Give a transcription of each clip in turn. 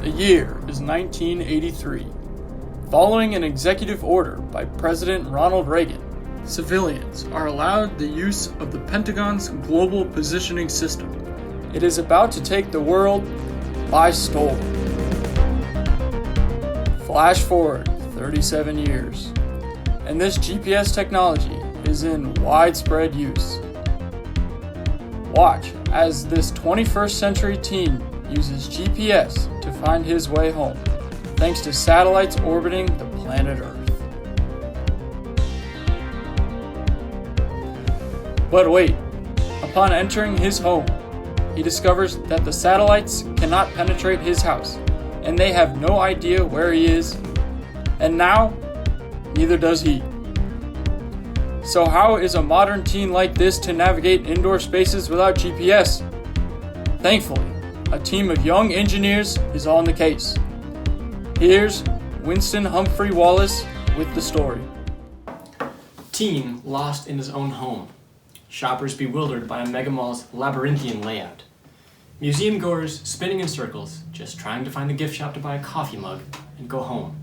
The year is 1983. Following an executive order by President Ronald Reagan, civilians are allowed the use of the Pentagon's Global Positioning System. It is about to take the world by storm. Flash forward 37 years, and this GPS technology is in widespread use. Watch as this 21st century teen uses GPS to find his way home, thanks to satellites orbiting the planet Earth. But wait, upon entering his home, he discovers that the satellites cannot penetrate his house, and they have no idea where he is, and now, neither does he. So how is a modern teen like this to navigate indoor spaces without GPS? Thankfully, a team of young engineers is on the case. Here's Winston Humphrey Wallace with the story. Teen lost in his own home. Shoppers bewildered by a megamall's labyrinthian layout. Museum goers spinning in circles, just trying to find the gift shop to buy a coffee mug and go home.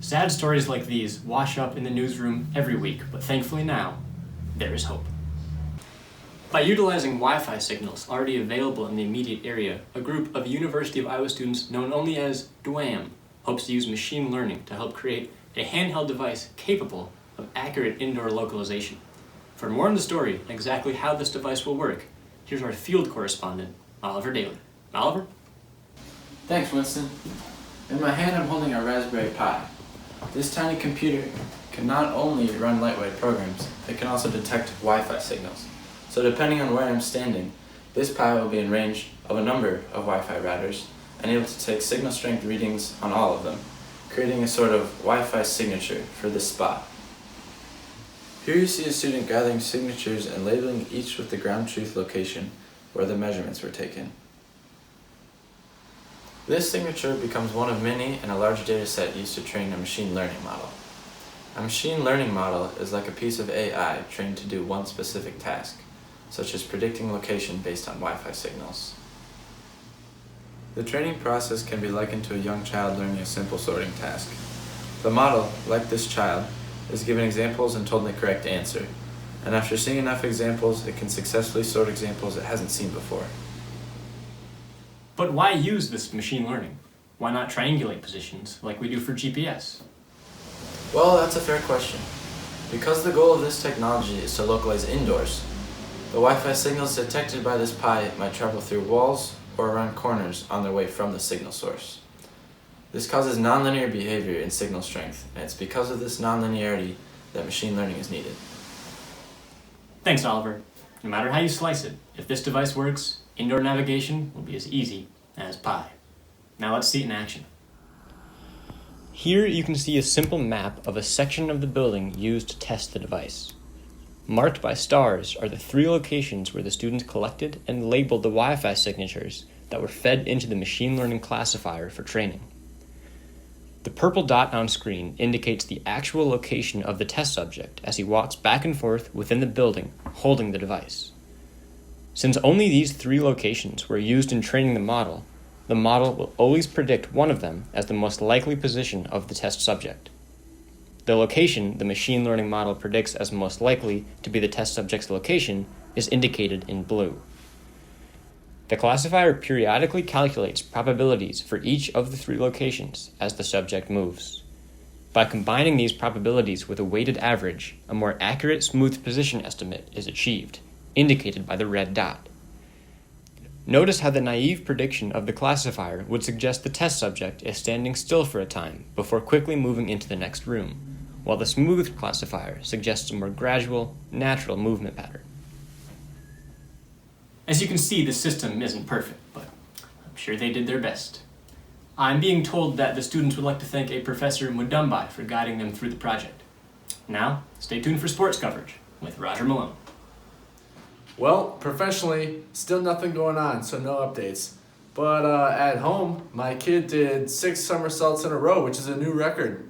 Sad stories like these wash up in the newsroom every week, but thankfully now, there is hope. By utilizing Wi-Fi signals already available in the immediate area, a group of University of Iowa students known only as Dwam hopes to use machine learning to help create a handheld device capable of accurate indoor localization. For more on the story and exactly how this device will work, here's our field correspondent, Oliver Daly. Oliver? Thanks, Winston. In my hand, I'm holding a Raspberry Pi. This tiny computer can not only run lightweight programs, it can also detect Wi-Fi signals. So depending on where I'm standing, this Pi will be in range of a number of Wi-Fi routers and able to take signal strength readings on all of them, creating a sort of Wi-Fi signature for this spot. Here you see a student gathering signatures and labeling each with the ground truth location where the measurements were taken. This signature becomes one of many in a large data set used to train a machine learning model. A machine learning model is like a piece of AI trained to do one specific task, such as predicting location based on Wi-Fi signals. The training process can be likened to a young child learning a simple sorting task. The model, like this child, is given examples and told the correct answer, and after seeing enough examples, it can successfully sort examples it hasn't seen before. But why use this machine learning? Why not triangulate positions like we do for GPS? Well, that's a fair question. Because the goal of this technology is to localize indoors, the Wi-Fi signals detected by this Pi might travel through walls or around corners on their way from the signal source. This causes nonlinear behavior in signal strength, and it's because of this nonlinearity that machine learning is needed. Thanks, Oliver. No matter how you slice it, if this device works, indoor navigation will be as easy as pie. Now let's see it in action. Here you can see a simple map of a section of the building used to test the device. Marked by stars are the 3 locations where the students collected and labeled the Wi-Fi signatures that were fed into the machine learning classifier for training. The purple dot on screen indicates the actual location of the test subject as he walks back and forth within the building holding the device. Since only these 3 locations were used in training the model will always predict one of them as the most likely position of the test subject. The location the machine learning model predicts as most likely to be the test subject's location is indicated in blue. The classifier periodically calculates probabilities for each of the 3 locations as the subject moves. By combining these probabilities with a weighted average, a more accurate smooth position estimate is achieved, indicated by the red dot. Notice how the naive prediction of the classifier would suggest the test subject is standing still for a time before quickly moving into the next room, while the smooth classifier suggests a more gradual, natural movement pattern. As you can see, the system isn't perfect, but I'm sure they did their best. I'm being told that the students would like to thank a professor in Mudumbai for guiding them through the project. Now, stay tuned for sports coverage with Roger Malone. Well, professionally, still nothing going on, so no updates. But at home, my kid did 6 somersaults in a row, which is a new record.